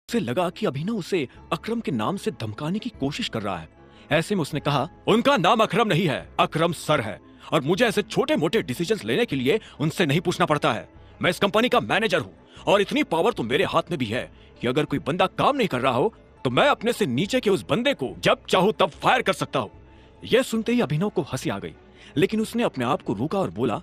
उसे लगा कि अभिनव उसे अकरम के नाम से धमकाने की कोशिश कर रहा है। ऐसे में उसने कहा, उनका नाम अकरम नहीं है, अकरम सर है, और मुझे ऐसे छोटे मोटे डिसीजंस लेने के लिए उनसे नहीं पूछना पड़ता है। मैं इस कंपनी का मैनेजर हूँ और इतनी पावर तो मेरे हाथ में भी है कि अगर कोई बंदा काम नहीं कर रहा हो तो मैं अपने से नीचे के उस बंदे को जब चाहूँ तब फायर कर सकता हूँ। यह सुनते ही अभिनव को हंसी आ गई, लेकिन उसने अपने आप को रोका और बोला,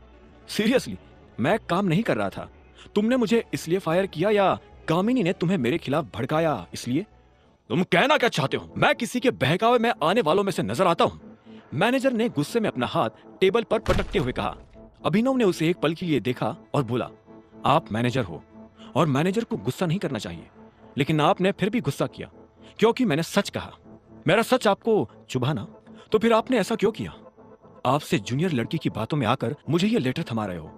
सीरियसली मैं काम नहीं कर रहा था। तुमने मुझे इसलिए फायर किया या कामिनी ने तुम्हें मेरे खिलाफ भड़काया इसलिए? तुम कहना क्या चाहते हो? मैं किसी के बहकावे में आने वालों में से नजर आता हूँ? मैनेजर ने गुस्से में अपना हाथ टेबल पर पटकते हुए कहा। अभिनव ने उसे एक पल के लिए देखा और बोला, आप मैनेजर हो और मैनेजर को गुस्सा नहीं करना चाहिए, लेकिन आपने फिर भी गुस्सा किया क्योंकि मैंने सच कहा। मेरा सच आपको चुभा ना, तो फिर आपने ऐसा क्यों किया? आपसे जूनियर लड़की की बातों में आकर मुझे ये लेटर थमा रहे हो।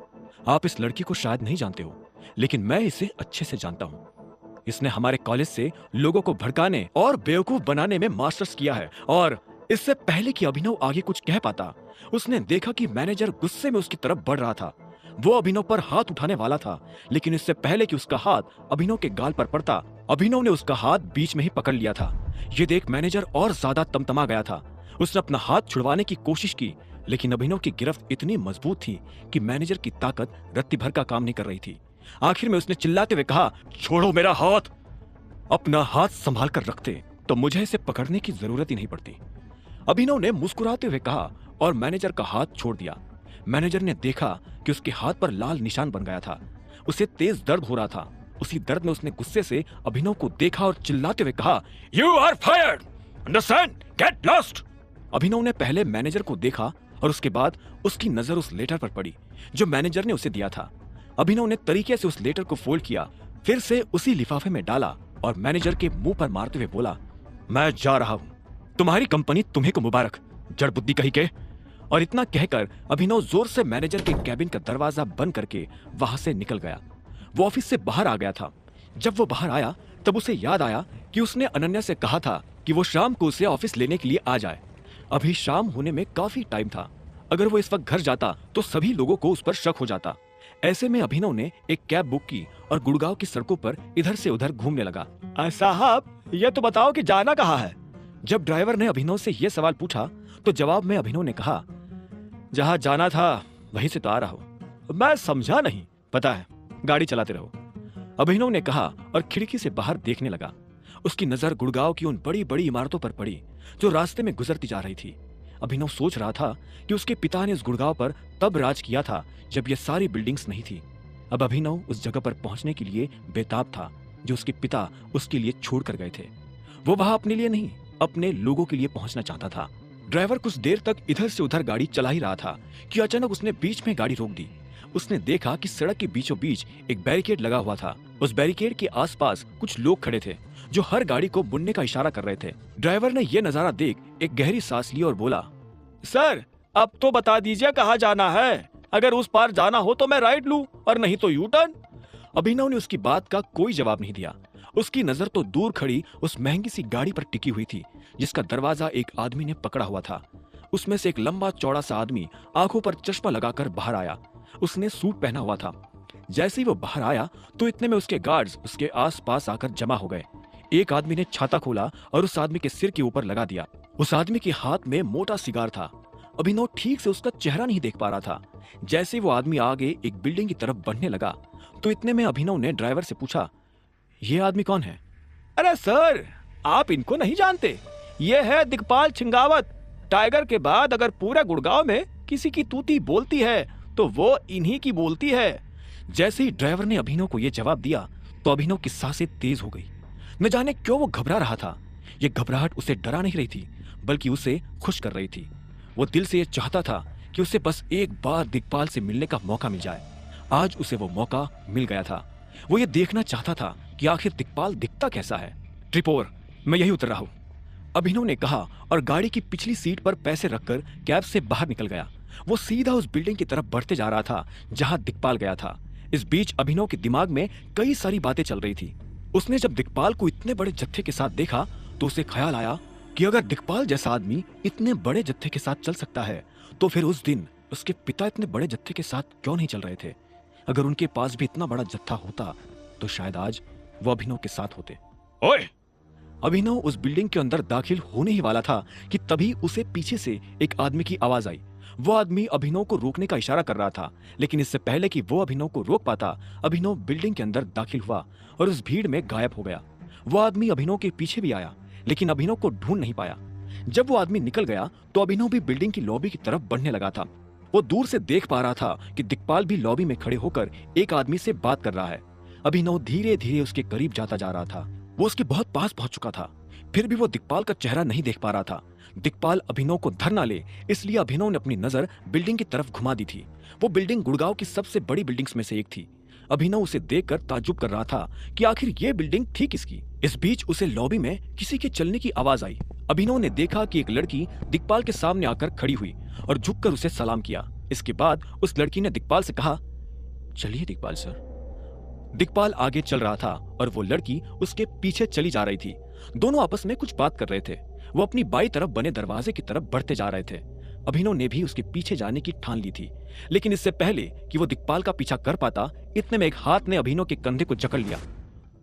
आप इस लड़की को शायद नहीं जानते हो, लेकिन मैं इसे अच्छे से जानता हूँ। इसने हमारे कॉलेज से लोगों को भड़काने और बेवकूफ बनाने में मास्टर्स किया है, और इससे पहले कि अभिनव आगे कुछ कह पाता, उसने देखा कि मैनेजर गुस्से में उसकी तरफ बढ़ रहा था। वो अभिनव पर हाथ उठाने वाला था, लेकिन इससे पहले कि उसका हाथ अभिनव के गाल पर पड़ता, अभिनव ने उसका हाथ बीच में ही पकड़ लिया था। ये देख मैनेजर और ज्यादा तमतमा गया था। उसने अपना हाथ छुड़वाने की कोशिश की, लेकिन अभिनव की गिरफ्त इतनी मजबूत थी कि मैनेजर की ताकत रत्ती भर का काम नहीं कर रही थी। आखिर में उसने चिल्लाते हुए कहा, छोड़ो मेरा हाथ। अपना हाथ संभाल कर रखते तो मुझे इसे पकड़ने की जरूरत ही नहीं पड़ती, अभिनव ने मुस्कुराते हुए कहा, और मैनेजर का हाथ छोड़ दिया। मैनेजर ने देखा कि उसके हाथ पर लाल निशान बन गया था। उसे तेज दर्द हो रहा था। उसी दर्द में उसने गुस्से से अभिनव को देखा और चिल्लाते हुए कहा, you are fired, understand, get lost. Abhinav ने पहले मैनेजर को देखा और उसके बाद उसकी नजर उस लेटर पर पड़ी जो मैनेजर ने उसे दिया था। अभिनव ने तरीके से उस लेटर को फोल्ड किया, फिर से उसी लिफाफे में डाला और मैनेजर के मुंह पर मारते हुए बोला, मैं जा रहा हूं, तुम्हारी कंपनी तुम्हें को मुबारक, जड़ बुद्धि कही के। और इतना कहकर अभिनव जोर से मैनेजर के कैबिन का दरवाजा बंद करके वहां से निकल गया। वो ऑफिस से बाहर आ गया था। जब वो बाहर आया तब उसे याद आया कि उसने अनन्या से कहा था कि वो शाम को उसे ऑफिस लेने के लिए आ जाए। अभी शाम होने में काफी टाइम था। अगर वो इस वक्त घर जाता तो सभी लोगों को उस पर शक हो जाता। ऐसे में अभिनव ने एक कैब बुक की और गुड़गांव की सड़कों पर इधर से उधर घूमने लगा। साहब, ये तो बताओ कि जाना कहाँ है? जब ड्राइवर ने अभिनव से यह सवाल पूछा तो जवाब में अभिनव ने कहा, जहां जाना था वहीं से तो आ रहा हूं। मैं समझा नहीं। पता है, गाड़ी चलाते रहो, अभिनव ने कहा और खिड़की से बाहर देखने लगा। उसकी नजर गुड़गांव की उन बड़ी बड़ी इमारतों पर पड़ी जो रास्ते में गुजरती जा रही थी। अभिनव सोच रहा था कि उसके पिता ने इस गुड़गांव पर तब राज किया था जब ये सारी बिल्डिंग्स नहीं थी। अब अभिनव उस जगह पर पहुंचने के लिए बेताब था जो उसके पिता उसके लिए छोड़ कर गए थे। वो वहां अपने लिए नहीं, अपने लोगों के लिए पहुंचना चाहता था। ड्राइवर कुछ देर तक इधर से उधर गाड़ी चला ही रहा था कि अचानक उसने बीच में गाड़ी रोक दी। उसने देखा कि सड़क के बीचों बीच एक बैरिकेड लगा हुआ था। उस बैरिकेड के आसपास कुछ लोग खड़े थे जो हर गाड़ी को मुड़ने का इशारा कर रहे थे। ड्राइवर ने यह नजारा देख एक गहरी सांस ली और बोला, सर, अब तो बता दीजिए कहाँ जाना है। अगर उस पार जाना हो तो मैं राइट लूं और नहीं तो यू टर्न। अभिनव ने उसकी बात का कोई जवाब नहीं दिया। उसकी नजर तो दूर खड़ी उस महंगी सी गाड़ी पर टिकी हुई थी जिसका दरवाजा एक आदमी ने पकड़ा हुआ था। उसमें से एक लंबा चौड़ा सा आदमी आंखों पर चश्मा लगाकर बाहर आया। उसने सूट पहना हुआ था। जैसे ही वो बाहर आया तो इतने में उसके गार्ड्स उसके आसपास आकर जमा हो गए। एक आदमी ने छाता खोला और उस आदमी के सिर के ऊपर लगा दिया। उस आदमी के हाथ में मोटा सिगार था। अभिनव ठीक से उसका चेहरा नहीं देख पा रहा था। जैसे वो आदमी आगे एक बिल्डिंग की तरफ बढ़ने लगा तो इतने में अभिनव ने ड्राइवर से पूछा, ये आदमी कौन है? अरे सर, आप इनको नहीं जानते? ये है दिग्पाल छिंगावत। टाइगर के बाद अगर पूरा गुड़गांव में किसी की तूती बोलती है तो वो इन्हीं की बोलती है। जैसे ही ड्राइवर ने अभिनव को यह जवाब दिया तो अभिनव की सांसें तेज हो गई। न जाने क्यों वो घबरा रहा था। ये घबराहट उसे डरा नहीं रही थी बल्कि उसे खुश कर रही थी। वो दिल से ये चाहता था कि उसे बस एक बार दिग्पाल से मिलने का मौका मिल जाए। आज उसे वो मौका मिल गया था। वो ये देखना चाहता था कि आखिर दिग्पाल दिखता कैसा है। ट्रिपोर, मैं यही उतर रहा हूं, अभिनव ने कहा और गाड़ी की पिछली सीट पर पैसे रखकर कैब से बाहर निकल गया। वो सीधा उस बिल्डिंग की तरफ बढ़ते जा रहा था जहां दिग्पाल गया था। इस बीच अभिनव के दिमाग में कई सारी बातें चल रही थी। उसने जब दिग्पाल को इतने बड़े जत्थे के साथ देखा तो उसे ख्याल आया कि अगर दिग्पाल जैसा आदमी इतने बड़े जत्थे के साथ चल सकता है तो फिर उस दिन उसके पिता इतने बड़े जत्थे के साथ क्यों नहीं चल रहे थे? अगर उनके पास भी इतना बड़ा जत्था होता तो शायद आज वो अभिनव के साथ होते। ओए! अभिनव उस बिल्डिंग के अंदर दाखिल होने ही वाला था कि तभी उसे पीछे से एक आदमी की आवाज आई। वो आदमी अभिनव को रोकने का इशारा कर रहा था, लेकिन इससे पहले कि वो अभिनव को रोक पाता, अभिनव बिल्डिंग के अंदर दाखिल हुआ और उस भीड़ में गायब हो गया। वो आदमी अभिनव के पीछे भी आया, लेकिन अभिनव को ढूंढ नहीं पाया। जब वो आदमी निकल गया तो अभिनव भी बिल्डिंग की लॉबी की तरफ बढ़ने लगा था। वो दूर से देख पा रहा था कि दिक्पाल भी लॉबी में खड़े होकर एक आदमी से बात कर रहा है। अभिनव धीरे धीरे उसके करीब जाता जा रहा था। वो उसके बहुत पास पहुंच चुका था, फिर भी वो दिक्पाल का चेहरा नहीं देख पा रहा था। दिक्पाल अभिनव को धर ना ले, इसलिए अभिनव ने अपनी नजर बिल्डिंग की तरफ घुमा दी थी। वो बिल्डिंग गुड़गांव की सबसे बड़ी बिल्डिंग्स में से एक थी। अभिनव उसे देखकर ताज्जुब कर रहा था कि आखिर ये बिल्डिंग थी किसकी। इस बीच उसे लॉबी में किसी के चलने की आवाज आई। अभिनव ने देखा कि एक लड़की दिक्पाल के सामने आकर खड़ी हुई और झुककर उसे सलाम किया। इसके बाद उस लड़की ने दिक्पाल से कहा, चलिए दिक्पाल सर। दिक्पाल आगे चल रहा था और वो लड़की उसके पीछे चली जा रही थी। दोनों आपस में कुछ बात कर रहे थे। वो अपनी बाई तरफ बने दरवाजे की तरफ बढ़ते जा रहे थे। अभिनव ने भी उसके पीछे जाने की ठान ली थी, लेकिन इससे पहले कि वो दिक्पाल का पीछा कर पाता, इतने में एक हाथ ने अभिनव के कंधे को जकड़ लिया।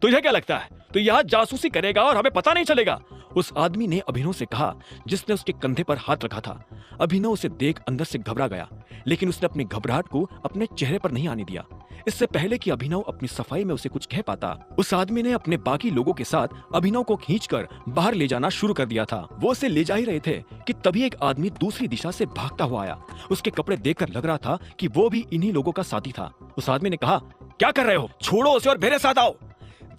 तुझे क्या लगता है तू यहाँ जासूसी करेगा और हमें पता नहीं चलेगा? उस आदमी ने अभिनव से कहा, जिसने उसके कंधे पर हाथ रखा था। अभिनव उसे देख अंदर से घबरा गया, लेकिन उसने अपनी घबराहट को अपने चेहरे पर नहीं आने दिया। इससे पहले कि अभिनव अपनी सफाई में उसे कुछ कह पाता, उस आदमी ने अपने बाकी लोगों के साथ अभिनव को खींचकर बाहर ले जाना शुरू कर दिया था। वो उसे ले जा ही रहे थे कि तभी एक आदमी दूसरी दिशा से भागता हुआ आया। उसके कपड़े देखकर लग रहा था कि वो भी इन्हीं लोगों का साथी था। उस आदमी ने कहा, क्या कर रहे हो? छोड़ो उसे और मेरे साथ आओ।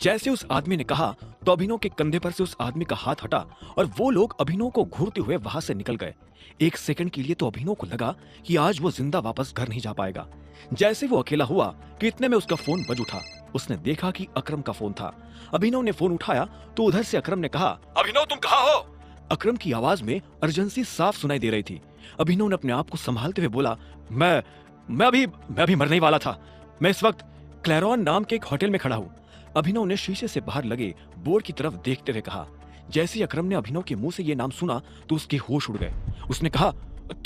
जैसे उस आदमी ने कहा तो अभिनव के कंधे पर से उस आदमी का हाथ हटा और वो लोग अभिनव को घूरते हुए वहां से निकल गए। एक सेकंड के लिए तो अभिनव को लगा कि आज वो जिंदा वापस घर नहीं जा पाएगा। जैसे वो अकेला हुआ कि इतने में उसका फोन बज उठा। उसने देखा कि अकरम का फोन था। अभिनव ने फोन उठाया तो उधर से अकरम ने कहा, अभिनव तुम कहाँ हो? अकरम की आवाज में अर्जेंसी साफ सुनाई दे रही थी। अभिनव ने अपने आप को संभालते हुए बोला, मैं अभी मरने वाला था। मैं इस वक्त क्लैरॉन नाम के एक होटल में खड़ा हूँ। अभिनव ने शीशे से बाहर लगे बोर्ड की तरफ देखते हुए कहा। जैसे ही अकरम ने अभिनव के मुंह से ये नाम सुना तो उसके होश उड़ गए। उसने कहा,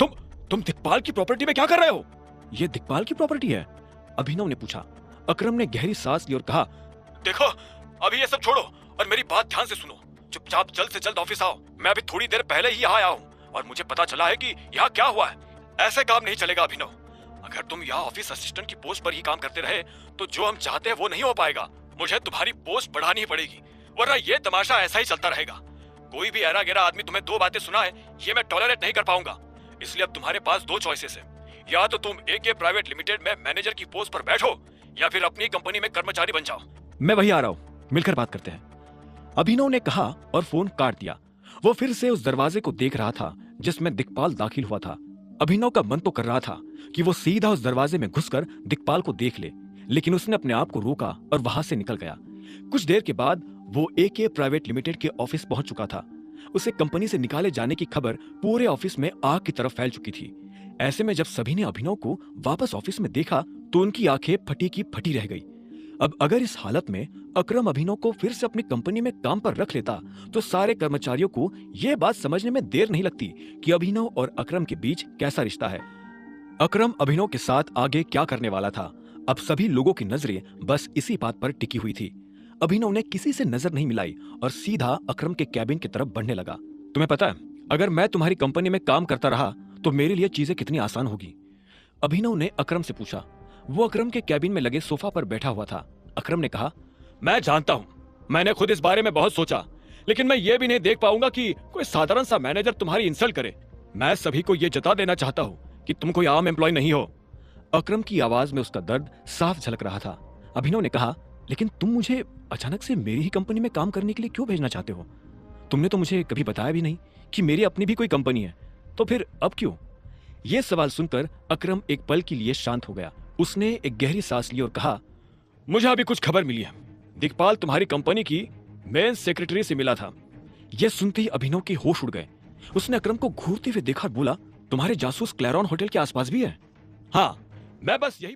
तुम दिक्पाल की प्रॉपर्टी में क्या कर रहे हो? ये दिक्पाल की प्रॉपर्टी है? अभिनव ने पूछा। अकरम ने गहरी सांस ली और कहा, देखो अभी ये सब छोड़ो और मेरी बात ध्यान से सुनो। चुपचाप जल्द से जल्द ऑफिस आओ। मैं अभी थोड़ी देर पहले ही यहाँ आया हूँ और मुझे पता चला है कि यहाँ क्या हुआ है। ऐसे काम नहीं चलेगा अभिनव। अगर तुम यहाँ ऑफिस असिस्टेंट की पोस्ट पर ही काम करते रहे तो जो हम चाहते हैं वो नहीं हो पाएगा। मुझे तुम्हारी पोस्ट बढ़ानी पड़ेगी, वरना ये तमाशा ऐसा ही चलता रहेगा। कोई भी ऐरा गैरा आदमी तुम्हें दो बातें सुनाए, ये मैं टॉलरेट नहीं कर पाऊंगा। इसलिए अब तुम्हारे पास दो चॉइसेस है। या तो तुम एके प्राइवेट लिमिटेड में मैनेजर की पोस्ट पर बैठो या फिर अपनी कंपनी में कर्मचारी बन जाओ। मैं वही आ रहा हूँ, मिलकर बात करते हैं, अभिनव ने कहा और फोन काट दिया। वो फिर से उस दरवाजे को देख रहा था जिसमें दिक्पाल दाखिल हुआ था। अभिनव का मन तो कर रहा था कि वो सीधा उस दरवाजे में घुसकर दिक्पाल को देख ले, लेकिन उसने अपने आप को रोका और वहां से निकल गया। कुछ देर के बाद वो एके प्राइवेट लिमिटेड के ऑफिस पहुंच चुका था। उसे कंपनी से निकाले जाने की खबर पूरे ऑफिस में आग की तरफ फैल चुकी थी। ऐसे में जब सभी ने अभिनव को वापस ऑफिस में देखा तो उनकी आंखें फटी की फटी रह गई। अब अगर इस हालत में अकरम अभिनव को फिर से अपनी कंपनी में काम पर रख लेता तो सारे कर्मचारियों को यह बात समझने में देर नहीं लगती कि अभिनव और अकरम के बीच कैसा रिश्ता है। अकरम अभिनव के साथ आगे क्या करने वाला था, अब सभी लोगों की नजरें बस इसी बात पर टिकी हुई थी। अभिनव ने किसी से नजर नहीं मिलाई और सीधा अकरम के कैबिन की तरफ बढ़ने लगा। तुम्हें पता है, अगर मैं तुम्हारी कंपनी में काम करता रहा तो मेरे लिए चीजें कितनी आसान होगी? अभिनव ने अकरम से पूछा। वो अकरम के कैबिन में लगे सोफा पर बैठा हुआ था। अकरम ने कहा, मैं जानता हूं, मैंने खुद इस बारे में बहुत सोचा, लेकिन मैं ये भी नहीं देख पाऊंगा कि कोई साधारण सा मैनेजर तुम्हारी इंसल्ट करे। मैं सभी को ये जता देना चाहता हूं कि तुम कोई आम एम्प्लॉय नहीं हो। अकरम की आवाज में उसका दर्द साफ झलक रहा था। अभिनव ने कहा, लेकिन तुम मुझे अचानक से मेरी ही कंपनी में काम करने के लिए क्यों भेजना चाहते हो? तुमने तो मुझे कभी बताया भी नहीं कि मेरी अपनी भी कोई कंपनी है, तो फिर अब क्यों? यह सवाल सुनकर अकरम एक पल के लिए शांत हो गया। उसने एक गहरी सांस ली और कहा, मुझे अभी कुछ खबर मिली है। दिक्पाल तुम्हारी कंपनी की मेन सेक्रेटरी से मिला था। यह सुनते ही अभिनव के होश उड़ गए। उसने अकरम को घूरते हुए देखा और बोला, तुम्हारे जासूस क्लैरॉन होटल के आसपास भी है? हाँ, मैं बस यही